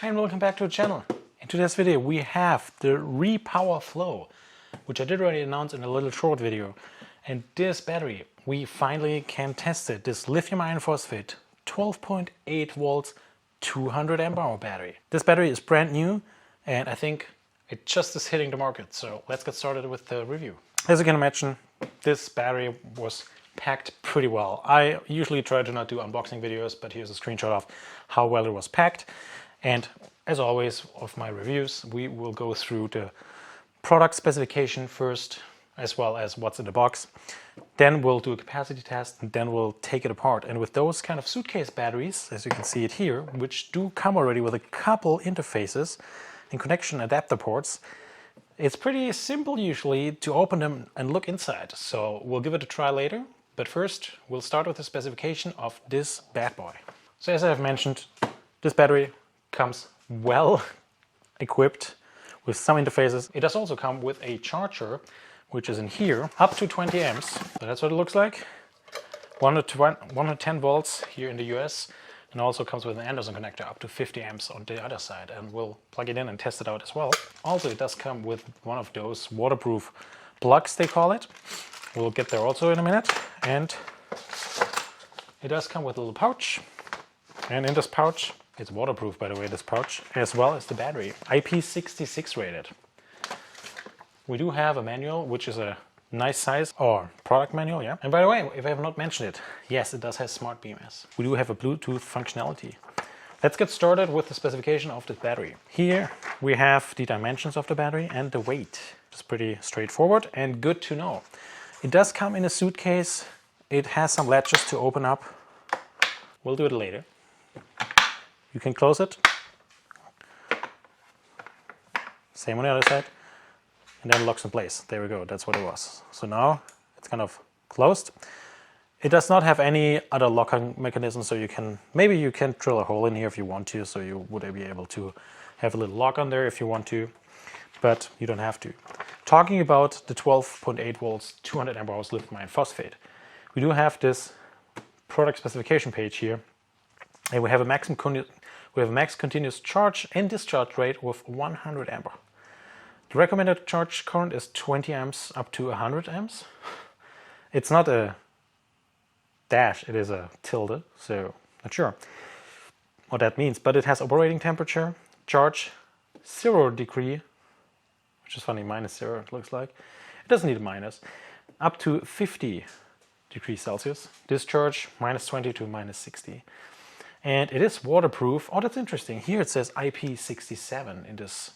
Hi and welcome back to the channel. In today's video we have the RePower Flow, which I did already announce in a little short video. And this battery, we finally can test it. This lithium iron phosphate 12.8 volts 200 amp hour battery. This battery is brand new and I think it just is hitting the market. So let's get started with the review. As you can imagine, this battery was packed pretty well. I usually try to not do unboxing videos, but here's a screenshot of how well it was packed. And as always of my reviews, we will go through the product specification first, as well as what's in the box. Then we'll do a capacity test and then we'll take it apart. And with those kind of suitcase batteries, as you can see it here, which do come already with a couple interfaces and connection adapter ports, it's pretty simple usually to open them and look inside. So we'll give it a try later. But first, we'll start with the specification of this bad boy. So as I've mentioned, this battery comes well equipped with some interfaces. It does also come with a charger, which is in here, up to 20 amps. So that's what it looks like. 110 volts here in the US, and also comes with an Anderson connector up to 50 amps on the other side. And we'll plug it in and test it out as well. Also, it does come with one of those waterproof plugs, they call it. We'll get there also in a minute. And it does come with a little pouch. And in this pouch, it's waterproof, by the way, this pouch, as well as the battery, IP66 rated. We do have a manual, which is a nice size, or product manual, yeah. And by the way, if I have not mentioned it, yes, it does have smart BMS. We do have a Bluetooth functionality. Let's get started with the specification of this battery. Here we have the dimensions of the battery and the weight. It's pretty straightforward and good to know. It does come in a suitcase. It has some latches to open up. We'll do it later. You can close it. Same on the other side. And then it locks in place. There we go. That's what it was. So now it's kind of closed. It does not have any other locking mechanism, so maybe you can drill a hole in here if you want to, so you would be able to have a little lock on there if you want to, but you don't have to. Talking about the 12.8 volts 200 amp hours lithium iron phosphate, we do have this product specification page here, and we have a max continuous charge and discharge rate of 100 amp. The recommended charge current is 20 amps up to 100 amps. It's not a dash, it is a tilde, so not sure what that means, but it has operating temperature, charge 0 degree, which is funny, -0 it looks like. It doesn't need a minus, up to 50 degrees Celsius, discharge -20 to -60. And it is waterproof. Oh, that's interesting. Here it says IP67 in this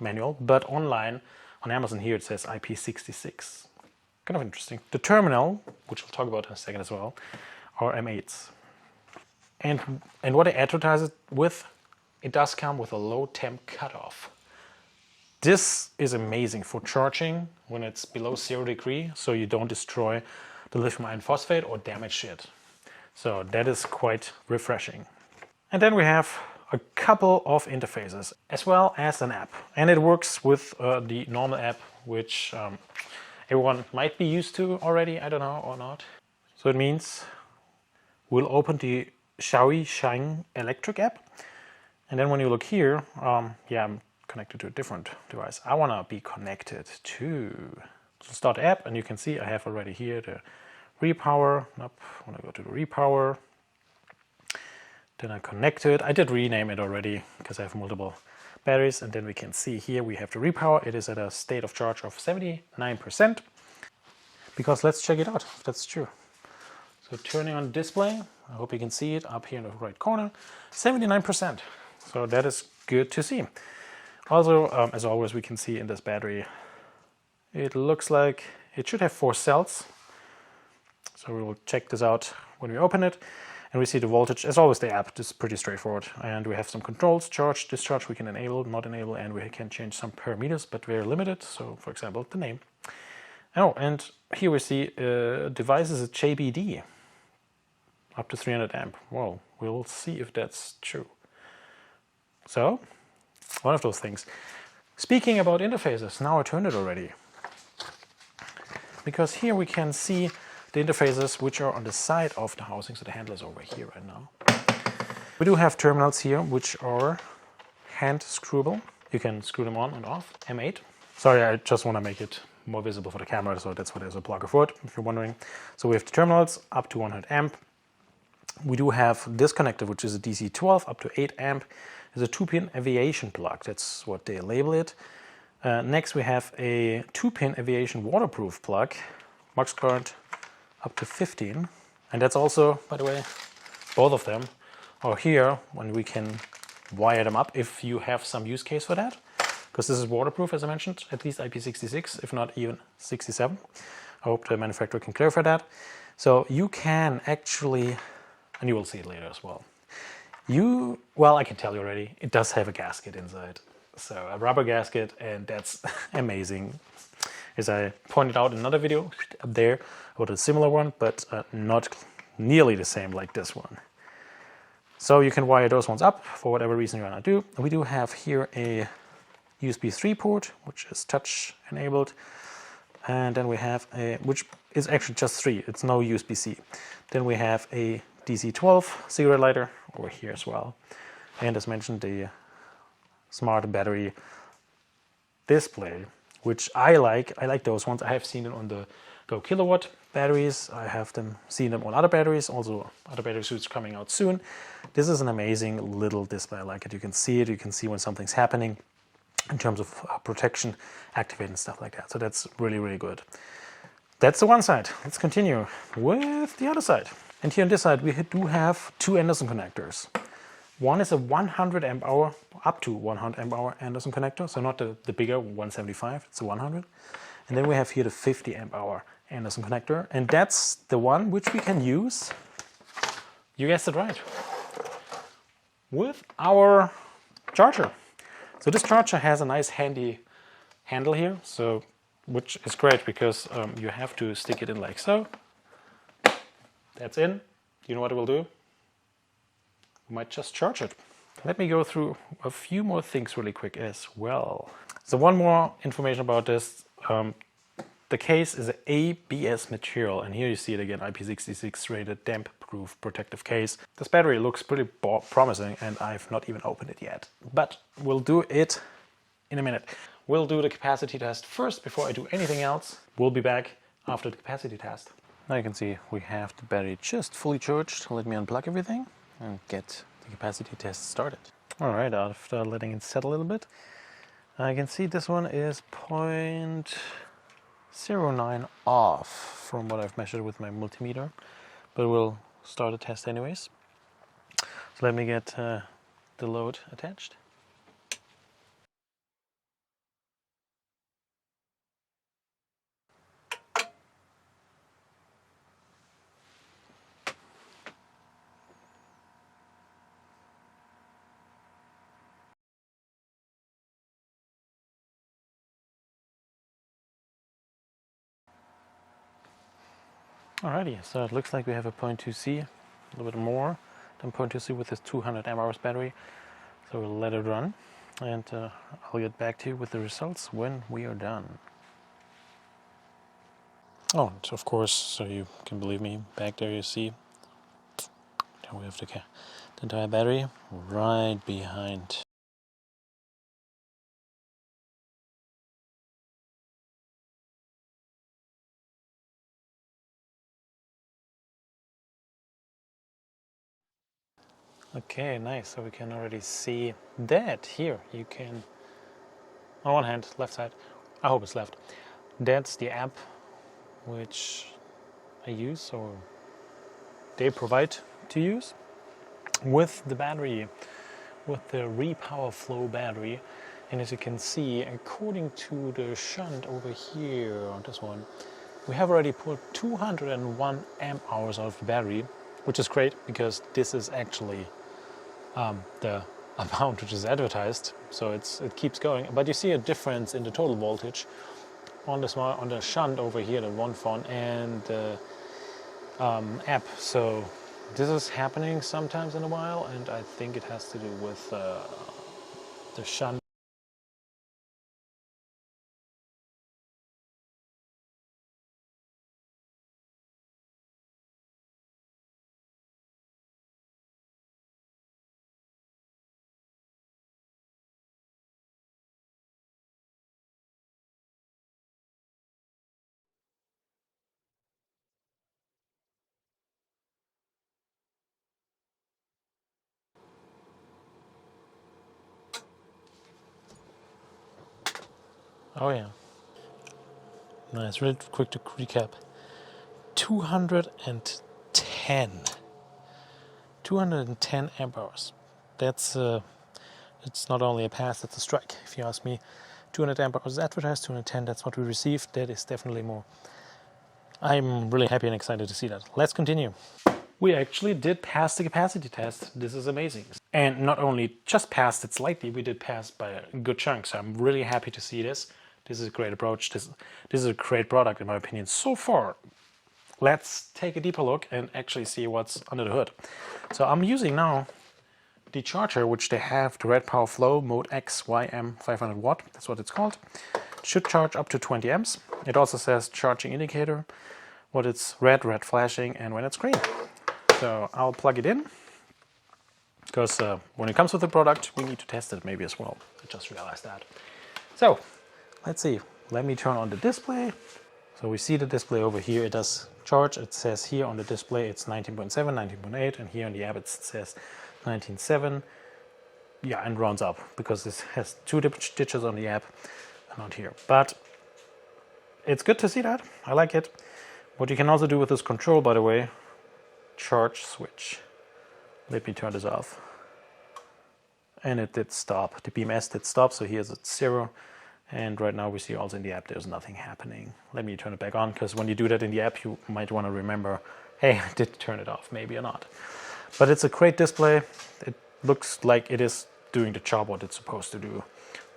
manual, but online on Amazon here it says IP66. Kind of interesting. The terminal, which we'll talk about in a second as well, are M8s. And what I advertise it with, it does come with a low temp cutoff. This is amazing for charging when it's below 0 degree, so you don't destroy the lithium iron phosphate or damage it. So that is quite refreshing. And then we have a couple of interfaces as well as an app. And it works with the normal app, which everyone might be used to already, I don't know, or not. So it means we'll open the Xiaoyi Shine Electric app. And then when you look here, yeah, I'm connected to a different device. I want to be connected to start the app, and you can see I have already here the RePower. Nope, I want to go to the RePower. Then I connect it. I did rename it already because I have multiple batteries. And then we can see here we have the RePower. It is at a state of charge of 79%. Because let's check it out if that's true. So turning on display, I hope you can see it up here in the right corner, 79%. So that is good to see. Also, as always, we can see in this battery, it looks like it should have 4 cells. So we will check this out when we open it. And we see the voltage. As always, the app is pretty straightforward. And we have some controls, charge, discharge, we can enable, not enable, and we can change some parameters, but very limited. So for example, the name. Oh, and here we see device is a JBD, up to 300 amp. Well, we'll see if that's true. So, one of those things. Speaking about interfaces, now I turned it already. Because here we can see the interfaces which are on the side of the housing, so the handle is over here right now. We do have terminals here which are hand screwable. You can screw them on and off, M8. Sorry, I just want to make it more visible for the camera, so that's what there's a plugger for it, if you're wondering. So we have the terminals up to 100 amp. We do have this connector, which is a DC 12 up to 8 amp. There's a 2-pin aviation plug, that's what they label it. Next we have a 2-pin aviation waterproof plug, max current up to 15. And that's also, by the way, both of them are here when we can wire them up if you have some use case for that. Because this is waterproof, as I mentioned, at least IP66, if not even 67. I hope the manufacturer can clarify that. So you can actually, and you will see it later as well. Well, I can tell you already, it does have a gasket inside. So a rubber gasket, and that's amazing. As I pointed out in another video up there, about a similar one, but not nearly the same like this one. So you can wire those ones up for whatever reason you want to do. We do have here a USB 3 port, which is touch enabled. And then we have a, which is actually just 3, it's no USB-C. Then we have a DC 12 cigarette lighter over here as well. And as mentioned, the smart battery display, which I like. I like those ones. I have seen it on the Go Kilowatt batteries. I have seen them on other batteries, also other battery suits coming out soon. This is an amazing little display. I like it. You can see it. You can see when something's happening in terms of protection, activate and stuff like that. So that's really, really good. That's the one side. Let's continue with the other side. And here on this side, we do have 2 Anderson connectors. One is a 100 amp hour, up to 100 amp hour Anderson connector. So not the bigger 175, it's a 100. And then we have here the 50 amp hour Anderson connector. And that's the one which we can use, you guessed it right, with our charger. So this charger has a nice handy handle here, so which is great because you have to stick it in like so. That's in. You know what it will do? We might just charge it. Let me go through a few more things really quick as well. So one more information about this. The case is an ABS material, and here you see it again, IP66 rated damp-proof protective case. This battery looks pretty promising, and I've not even opened it yet. But we'll do it in a minute. We'll do the capacity test first before I do anything else. We'll be back after the capacity test. Now you can see we have the battery just fully charged. Let me unplug everything and get the capacity test started. All right, after letting it settle a little bit, I can see this one is 0.09 off from what I've measured with my multimeter, but we'll start a test anyways. So let me get the load attached. Alrighty, so it looks like we have a 0.2C, a little bit more than 0.2C with this 200 mAh battery. So we'll let it run, and I'll get back to you with the results when we are done. Oh, and of course, so you can believe me, back there you see, there we have the entire battery right behind. Okay, nice. So we can already see that here. You can, on one hand, left side, I hope it's left. That's the app which I use, or they provide to use with the battery, with the RePower Flow battery. And as you can see, according to the shunt over here on this one, we have already put 201 amp hours out of the battery, which is great because this is actually the amount which is advertised, so it keeps going. But you see a difference in the total voltage on the shunt over here, the one phone, and the app. So this is happening sometimes in a while, and I think it has to do with the shunt. Oh yeah. Nice, really quick to recap. 210 amp hours. That's it's not only a pass, it's a strike, if you ask me. 200 amp hours is advertised, 210, that's what we received. That is definitely more. I'm really happy and excited to see that. Let's continue. We actually did pass the capacity test. This is amazing. And not only just passed it slightly, we did pass by a good chunk. So I'm really happy to see this. This is a great approach. This is a great product in my opinion so far. Let's take a deeper look and actually see what's under the hood. So I'm using now the charger, which they have, the RePower Flow Mode X YM 500 watt. That's what it's called. It should charge up to 20 amps. It also says charging indicator, what it's red flashing, and when it's green. So I'll plug it in, because when it comes with the product, we need to test it maybe as well. I just realized that. So let's see. Let me turn on the display. So we see the display over here. It does charge. It says here on the display it's 19.7, 19.8, and here on the app it says 19.7. Yeah, and rounds up because this has 2 digits on the app and not here. But it's good to see that. I like it. What you can also do with this control, by the way, charge switch. Let me turn this off. And it did stop. The BMS did stop, so here's at 0. And right now we see also in the app there's nothing happening. Let me turn it back on, because when you do that in the app you might want to remember, hey, I did turn it off, maybe or not. But it's a great display. It looks like it is doing the job what it's supposed to do.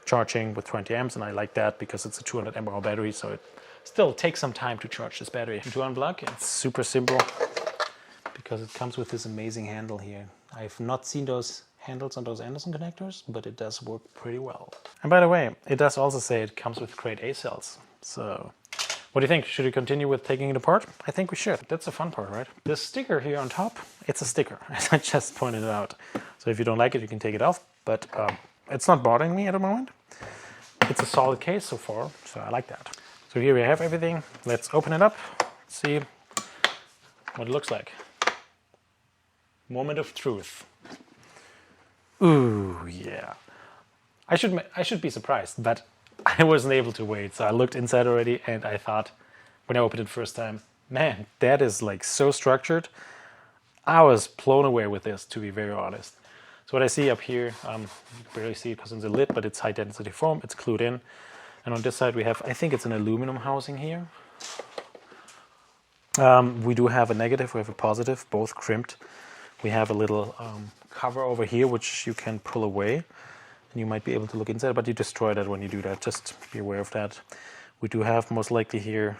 Charging with 20 amps, and I like that because it's a 200 amp hour battery, so it still takes some time to charge this battery. To unplug, it's super simple because it comes with this amazing handle here. I've not seen those handles on those Anderson connectors, but it does work pretty well. And by the way, it does also say it comes with grade A cells. So what do you think? Should we continue with taking it apart? I think we should. That's the fun part, right? This sticker here on top, it's a sticker, as I just pointed it out. So if you don't like it, you can take it off, but it's not bothering me at the moment. It's a solid case so far, so I like that. So here we have everything. Let's open it up, see what it looks like. Moment of truth. Ooh, yeah. I should be surprised, but I wasn't able to wait. So I looked inside already, and I thought, when I opened it first time, man, that is like so structured. I was blown away with this, to be very honest. So what I see up here, you barely see it because it's a lid, but it's high density foam. It's glued in. And on this side we have, I think it's an aluminum housing here. We do have a negative, we have a positive, both crimped. We have a little cover over here which you can pull away, and you might be able to look inside, but you destroy that when you do that. Just be aware of that. We do have most likely here,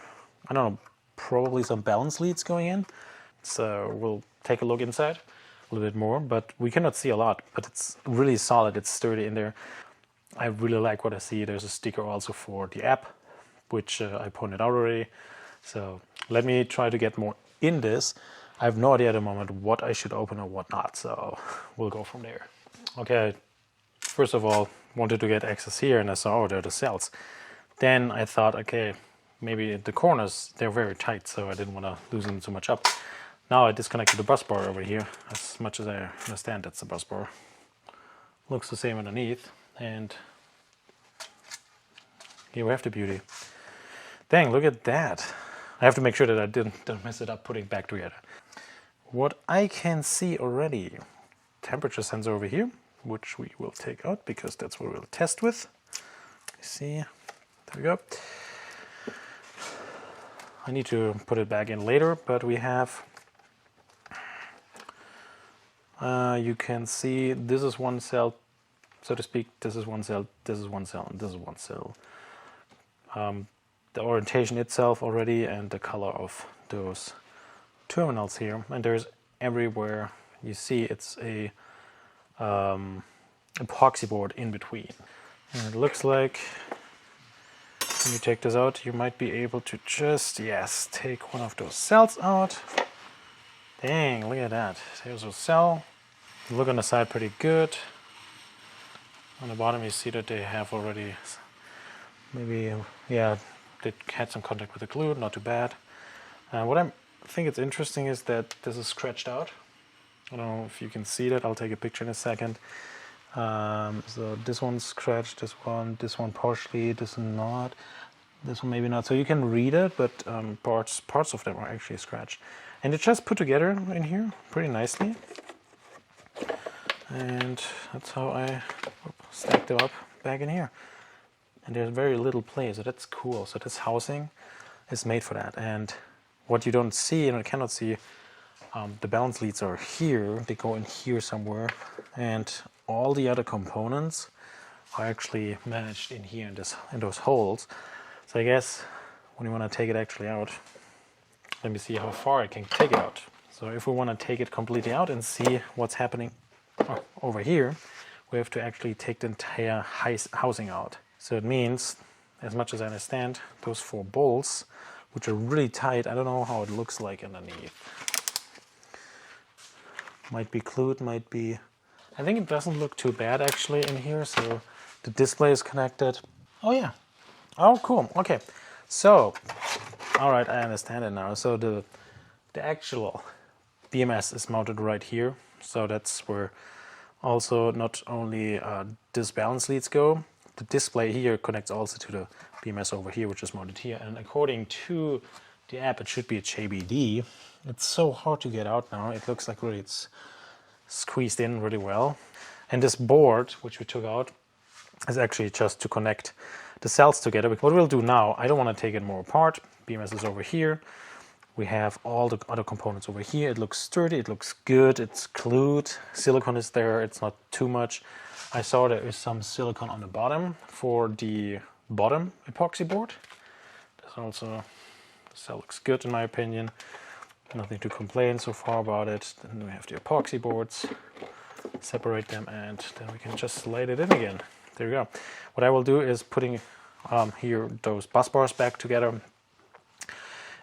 I don't know, probably some balance leads going in. So we'll take a look inside a little bit more, but we cannot see a lot, but it's really solid, it's sturdy in there. I really like what I see. There's a sticker also for the app, which I pointed out already. So let me try to get more in this. I have no idea at the moment what I should open or what not, so we'll go from there. Okay, first of all, wanted to get access here, and I saw, oh, there are the cells. Then I thought, okay, maybe the corners, they're very tight, so I didn't want to loosen too much up. Now I disconnected the bus bar over here. As much as I understand, that's the bus bar. Looks the same underneath, and here we have the beauty. Dang, look at that. I have to make sure that I don't mess it up putting it back together. What I can see already, temperature sensor over here, which we will take out because that's what we'll test with. You see, there we go. I need to put it back in later, but we have, you can see this is one cell, so to speak. This is one cell, this is one cell, and this is one cell. The orientation itself already, and the color of those terminals here, and there's everywhere you see it's a epoxy board in between. And it looks like when you take this out, you might be able to just, yes, take one of those cells out. Dang, look at that. There's a cell. Look on the side pretty good. On the bottom you see that they have already maybe, yeah, they had some contact with the glue, not too bad. What I think it's interesting is that this is scratched out. I don't know if you can see that. I'll take a picture in a second. So this one's scratched, this one partially, this one not, this one maybe not. So you can read it, but parts of them are actually scratched. And it's just put together in here pretty nicely. And that's how I stacked them up back in here. And there's very little play, so that's cool. So this housing is made for that. And what you don't see and I cannot see, the balance leads are here. They go in here somewhere, and all the other components are actually managed in here in those holes. So I guess when you want to take it actually out, let me see how far I can take it out. So if we want to take it completely out and see what's happening over here, we have to actually take the entire housing out. So it means, as much as I understand, those 4 bolts, which are really tight, I don't know how it looks like underneath. Might be glued, might be... I think it doesn't look too bad actually in here, so the display is connected. Oh yeah. Oh, cool. Okay. So, all right, I understand it now. So the actual BMS is mounted right here. So that's where also not only this balance leads go, the display here connects also to the BMS over here, which is mounted here. And according to the app, it should be a JBD. It's so hard to get out now. It looks like really it's squeezed in really well. And this board, which we took out, is actually just to connect the cells together. What we'll do now, I don't want to take it more apart. BMS is over here. We have all the other components over here. It looks sturdy, it looks good, it's glued. Silicone is there, it's not too much. I saw there is some silicone on the bottom for the bottom epoxy board. This also, the cell looks good in my opinion. Nothing to complain so far about it. Then we have the epoxy boards. Separate them and then we can just slide it in again. There we go. What I will do is putting here those bus bars back together,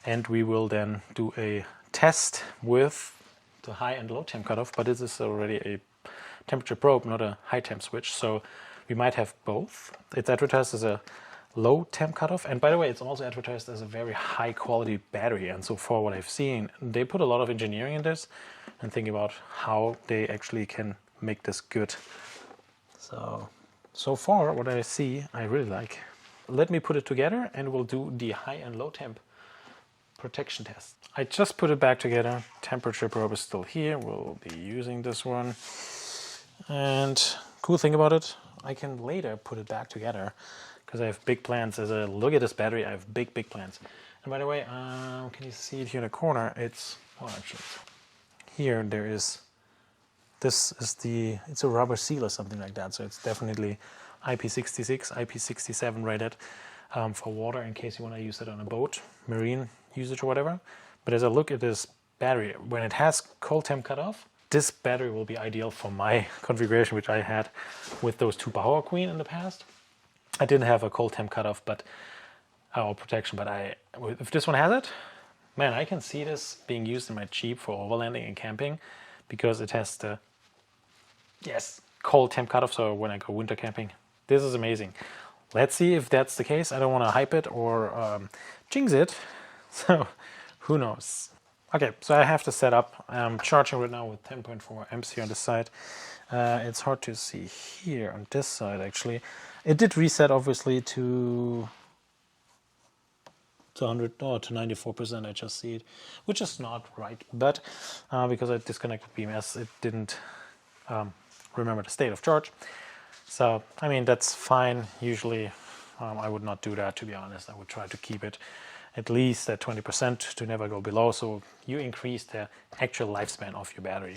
and we will then do a test with the high and low temp cutoff, but this is already a temperature probe, not a high temp switch, so we might have both. It's advertised as a low temp cutoff, and by the way, it's also advertised as a very high quality battery, and so far what I've seen, they put a lot of engineering in this and think about how they actually can make this good. So far what I see, I really like. Let me put it together and we'll do the high and low temp protection test. I just put it back together. Temperature probe is still here. We'll be using this one. And cool thing about it, I can later put it back together because I have big plans. As I look at this battery, I have big plans. And by the way, can you see it here in the corner? It's, well, actually, here there is, this is it's a rubber seal or something like that. So it's definitely IP66, IP67 rated for water in case you want to use it on a boat, marine usage or whatever. But as I look at this battery, when it has cold temp cutoff, this battery will be ideal for my configuration, which I had with those 2 Power Queen in the past. I didn't have a cold temp cutoff, but or protection, but if this one has it, man, I can see this being used in my Jeep for overlanding and camping because it has the cold temp cutoff. So when I go winter camping, this is amazing. Let's see if that's the case. I don't want to hype it or jinx it. So who knows? Okay, so I have to set up. I'm charging right now with 10.4 amps here on this side. It's hard to see here on this side actually. It did reset obviously to 100 or to 94%. I just see it, which is not right. But because I disconnected BMS, it didn't remember the state of charge. So I mean that's fine. Usually I would not do that, to be honest. I would try to keep it at least at 20% to never go below, so you increase the actual lifespan of your battery.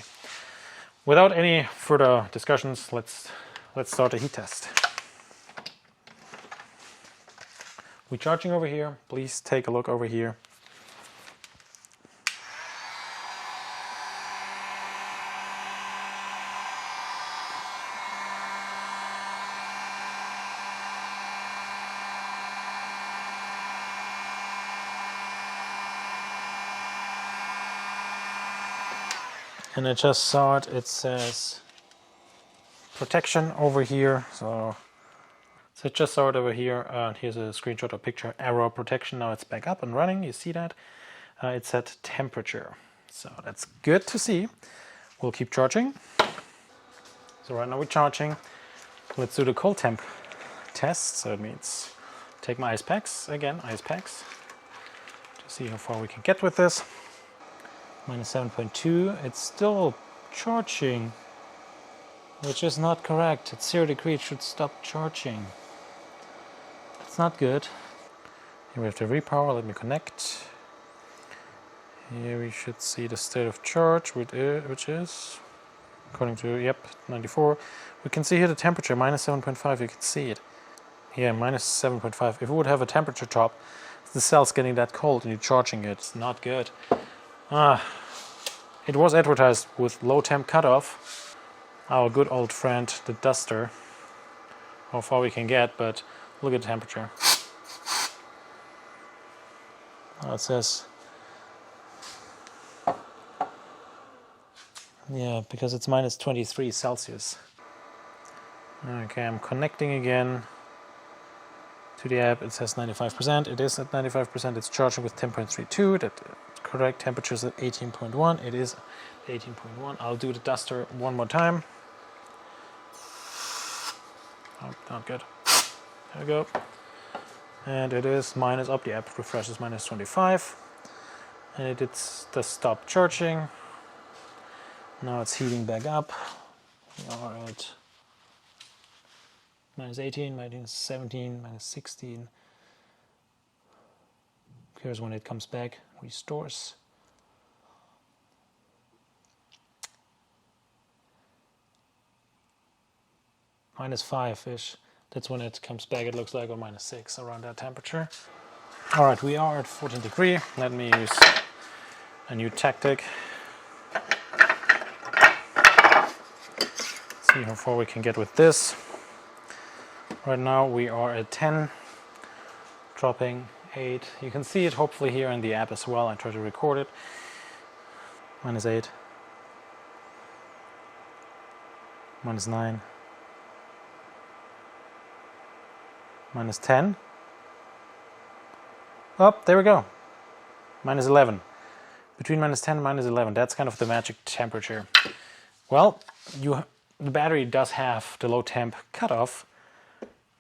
Without any further discussions, let's start the heat test. We're charging over here. Please take a look over here. And I just saw it, it says protection over here. So I just saw it over here. Here's a screenshot or picture, error protection. Now it's back up and running. You see that? It said temperature. So that's good to see. We'll keep charging. So right now we're charging. Let's do the cold temp test. So it means take my ice packs, again, ice packs, to see how far we can get with this. Minus 7.2, it's still charging, which is not correct. At 0 degrees it should stop charging. It's not good. Here we have the RePower, let me connect. Here we should see the state of charge, which is, according to, yep, 94. We can see here the temperature, minus 7.5, you can see it. Here, minus 7.5. If we would have a temperature drop, the cell's getting that cold and you're charging it. It's not good. It was advertised with low temp cutoff. Our good old friend, the duster. How far we can get, but look at the temperature. It says, yeah, because it's minus 23 Celsius. Okay, I'm connecting again to the app. It says 95%. It is at 95%. It's charging with 10.32. That correct temperature is at 18.1. It is 18.1. I'll do the duster one more time. Oh, not good. There we go. And it is minus up. The app refreshes minus 25. And it does stop charging. Now it's heating back up. We are at minus 18, minus 17, minus 16. Here's when it comes back, restores. Minus 5-ish. That's when it comes back, it looks like, or minus 6, around that temperature. All right, we are at 14 degrees. Let me use a new tactic. See how far we can get with this. Right now we are at 10, dropping 8. You can see it hopefully here in the app as well. I try to record it. Minus 8. Minus 9. Minus 10. Oh, there we go. Minus 11. Between minus 10 and minus 11. That's kind of the magic temperature. Well, the battery does have the low temp cutoff,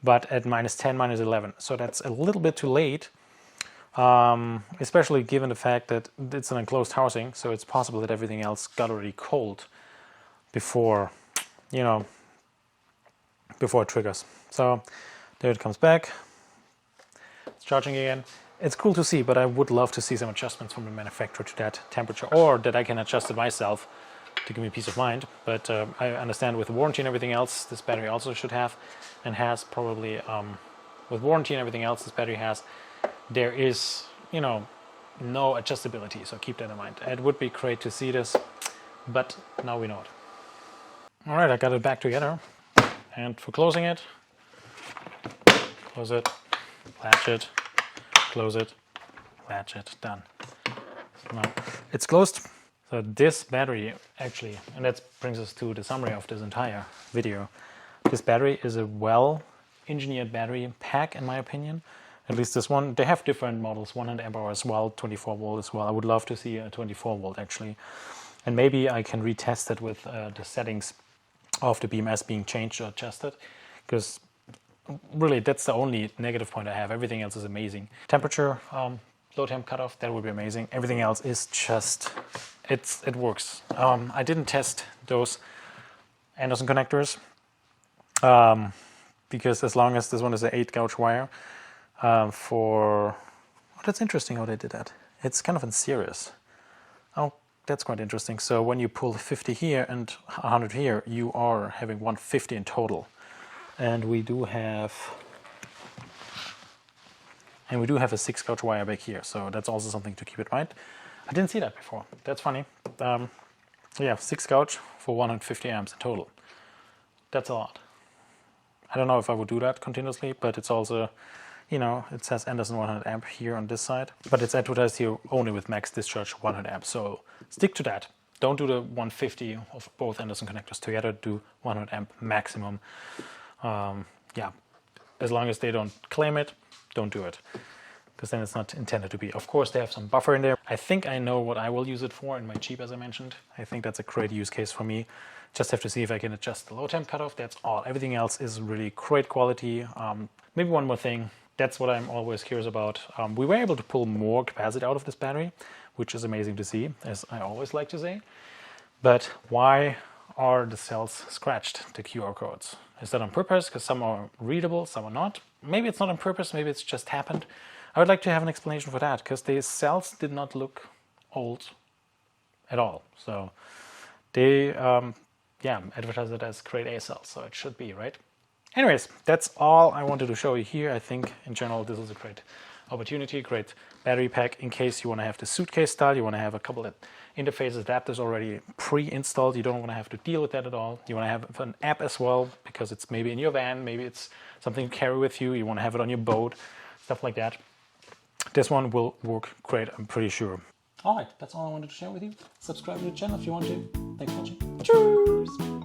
but at minus 10, minus 11. So that's a little bit too late, especially given the fact that it's an enclosed housing, so it's possible that everything else got already cold before, before it triggers. So there it comes back. It's charging again. It's cool to see, but I would love to see some adjustments from the manufacturer to that temperature, or that I can adjust it myself to give me peace of mind. But I understand with warranty and everything else, this battery also should have, and has probably, with warranty and everything else this battery has, there is, no adjustability, so keep that in mind. It would be great to see this, but now we know it. All right, I got it back together, and for closing it, close it, latch it, close it, latch it, done. So now it's closed. So this battery actually, and that brings us to the summary of this entire video. This battery is a well-engineered battery pack, in my opinion. At least this one. They have different models, 100 amp hour as well, 24 volt as well. I would love to see a 24 volt actually. And maybe I can retest it with the settings of the BMS being changed or adjusted, because really that's the only negative point I have. Everything else is amazing. Temperature, low temp cutoff, that would be amazing. Everything else is just, it works. I didn't test those Anderson connectors because as long as this one is an 8 gauge wire that's interesting how they did that. It's kind of in series. Oh, that's quite interesting. So when you pull 50 here and 100 here, you are having 150 in total. And we do have a 6 gauge wire back here, so that's also something to keep in mind. I didn't see that before. That's funny. Yeah, 6 gauge for 150 amps in total. That's a lot. I don't know if I would do that continuously, but it's also, it says Anderson 100 amp here on this side, but it's advertised here only with max discharge 100 amps. So stick to that. Don't do the 150 of both Anderson connectors together. Do 100 amp maximum. Yeah, as long as they don't claim it, don't do it. because then it's not intended to be. Of course, they have some buffer in there. I think I know what I will use it for in my Jeep, as I mentioned. I think that's a great use case for me. Just have to see if I can adjust the low temp cutoff. That's all. Everything else is really great quality. Maybe one more thing. That's what I'm always curious about. We were able to pull more capacity out of this battery, which is amazing to see, as I always like to say. But why are the cells scratched, the QR codes? Is that on purpose? Because some are readable, some are not. Maybe it's not on purpose, maybe it's just happened. I would like to have an explanation for that, because the cells did not look old at all. So they, advertise it as grade A cells, so it should be, right? Anyways, that's all I wanted to show you here. I think in general this is a great opportunity, great battery pack in case you want to have the suitcase style, you want to have a couple of interfaces, adapters already pre-installed. You don't want to have to deal with that at all. You want to have an app as well, because it's maybe in your van, maybe it's something you carry with you. You want to have it on your boat, stuff like that. This one will work great, I'm pretty sure. All right, that's all I wanted to share with you. Subscribe to the channel if you want to. Thanks for watching. Cheers!